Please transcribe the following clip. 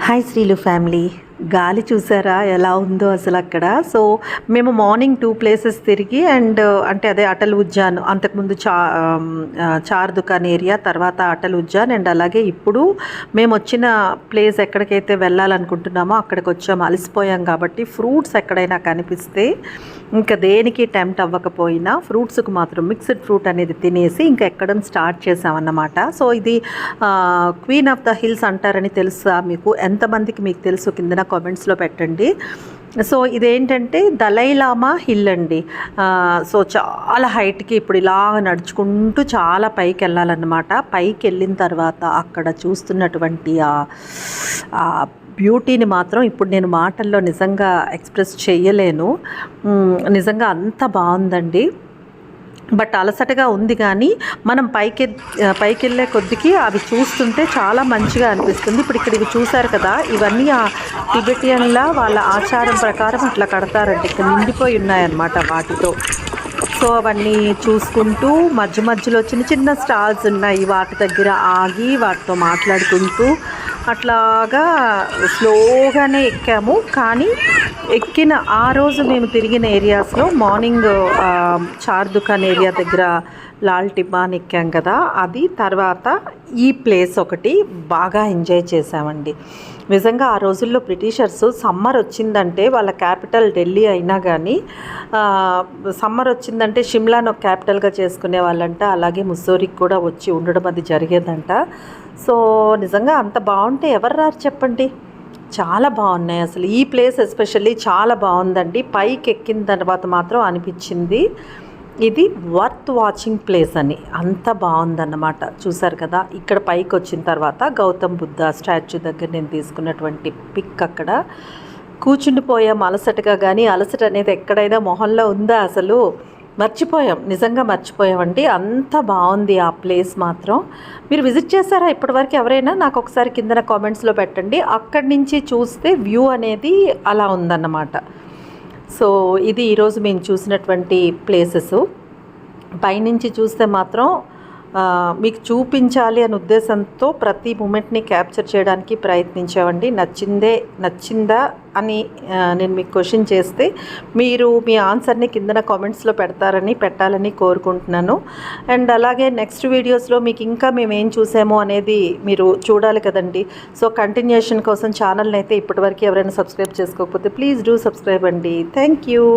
Hi శ్రీలు family. గాలి చూసారా ఎలా ఉందో అసలు అక్కడ. సో మేము మార్నింగ్ 2 ప్లేసెస్ తిరిగి అంటే అదే అటల్ ఉద్యాన్, అంతకుముందు చార్ దుకాన్ ఏరియా, తర్వాత అటల్ ఉద్యాన్, అండ్ అలాగే ఇప్పుడు మేము వచ్చిన ప్లేస్ ఎక్కడికైతే వెళ్ళాలనుకుంటున్నామో అక్కడికి వచ్చాము. అలసిపోయాం కాబట్టి ఫ్రూట్స్ ఎక్కడైనా కనిపిస్తే ఇంకా దేనికి టెంప్ట్ అవ్వకపోయినా ఫ్రూట్స్కి మాత్రం మిక్స్డ్ ఫ్రూట్ అనేది తినేసి ఇంకా ఎక్కడం స్టార్ట్ చేసామన్నమాట. సో ఇది క్వీన్ ఆఫ్ ద హిల్స్ అంటారని తెలుసా మీకు? ఎంతమందికి మీకు తెలుసు కిందన కామెంట్స్లో పెట్టండి. సో ఇదేంటంటే దలైలామా హిల్ అండి. సో చాలా హైట్కి ఇప్పుడు ఇలా నడుచుకుంటూ చాలా పైకి వెళ్ళాలన్నమాట. పైకి వెళ్ళిన తర్వాత అక్కడ చూస్తున్నటువంటి బ్యూటీని మాత్రం ఇప్పుడు నేను మాటల్లో నిజంగా ఎక్స్ప్రెస్ చేయలేను. నిజంగా అంత బాగుందండి. బట్ అలసటగా ఉంది, కానీ మనం పైకి వెళ్ళే కొద్దికి అవి చూస్తుంటే చాలా మంచిగా అనిపిస్తుంది. ఇప్పుడు ఇక్కడ ఇవి చూసారు కదా, ఇవన్నీ ఆ టిబెటియన్ల వాళ్ళ ఆచారం ప్రకారం అట్లా కడతారండి. ఇక్కడ నిండిపోయి ఉన్నాయన్నమాట వాటితో. సో అవన్నీ చూసుకుంటూ మధ్య మధ్యలో చిన్న చిన్న స్టాల్స్ ఉన్నాయి, వాటి దగ్గర ఆగి వాటితో మాట్లాడుకుంటూ అట్లాగా స్లోగానే ఎక్కాము. కానీ ఎక్కిన ఆ రోజు మేము తిరిగిన ఏరియాస్లో మార్నింగ్ చార్ దుకాన్ ఏరియా దగ్గర లాల్ టిబాన్ ఎక్కాం కదా, అది తర్వాత ఈ ప్లేస్ ఒకటి బాగా ఎంజాయ్ చేసామండి. నిజంగా ఆ రోజుల్లో బ్రిటిషర్స్ సమ్మర్ వచ్చిందంటే వాళ్ళ క్యాపిటల్ ఢిల్లీ అయినా కానీ సమ్మర్ వచ్చిందంటే షిమ్లాను క్యాపిటల్గా చేసుకునే వాళ్ళంట. అలాగే ముస్సోరికి కూడా వచ్చి ఉండడం అది జరిగేదంట. సో నిజంగా అంత బాగుంటే ఎవరు రారు చెప్పండి. చాలా బాగున్నాయి అసలు. ఈ ప్లేస్ ఎస్పెషల్లీ చాలా బాగుందండి. పైకి ఎక్కిన తర్వాత మాత్రం అనిపించింది ఇది వర్త్ వాచింగ్ ప్లేస్ అని. అంత బాగుందన్నమాట. చూసారు కదా, ఇక్కడ పైకి వచ్చిన తర్వాత గౌతమ్ బుద్ధ స్టాచ్యూ దగ్గర నేను తీసుకున్నటువంటి పిక్ అక్కడ కూర్చుండిపోయాం అలసటగా. కానీ అలసట అనేది ఎక్కడైనా మొహంలో ఉందా అసలు? మర్చిపోయాం, నిజంగా మర్చిపోయామండి. అంత బాగుంది ఆ ప్లేస్ మాత్రం. మీరు విజిట్ చేశారా ఇప్పటివరకు ఎవరైనా? నాకు ఒకసారి కిందన కామెంట్స్లో పెట్టండి. అక్కడి నుంచి చూస్తే వ్యూ అనేది అలా ఉందన్నమాట. సో ఇది ఈరోజు మేము చూసినటువంటి ప్లేసెస్. పైనుంచి చూస్తే మాత్రం మీకు చూపించాలి అనే ఉద్దేశంతో ప్రతి మూమెంట్ని క్యాప్చర్ చేయడానికి ప్రయత్నించామండి. నచ్చిందా అని నేను మీకు క్వశ్చన్ చేస్తే మీరు మీ ఆన్సర్ని కిందన కామెంట్స్లో పెట్టాలని కోరుకుంటున్నాను. అండ్ అలాగే నెక్స్ట్ వీడియోస్లో మీకు ఇంకా మేము ఏం చూసామో అనేది మీరు చూడాలి కదండి. సో కంటిన్యూషన్ కోసం ఛానల్ని అయితే ఇప్పటివరకు ఎవరైనా సబ్స్క్రైబ్ చేసుకోకపోతే ప్లీజ్ డూ సబ్స్క్రైబ్ అండి. Thank you.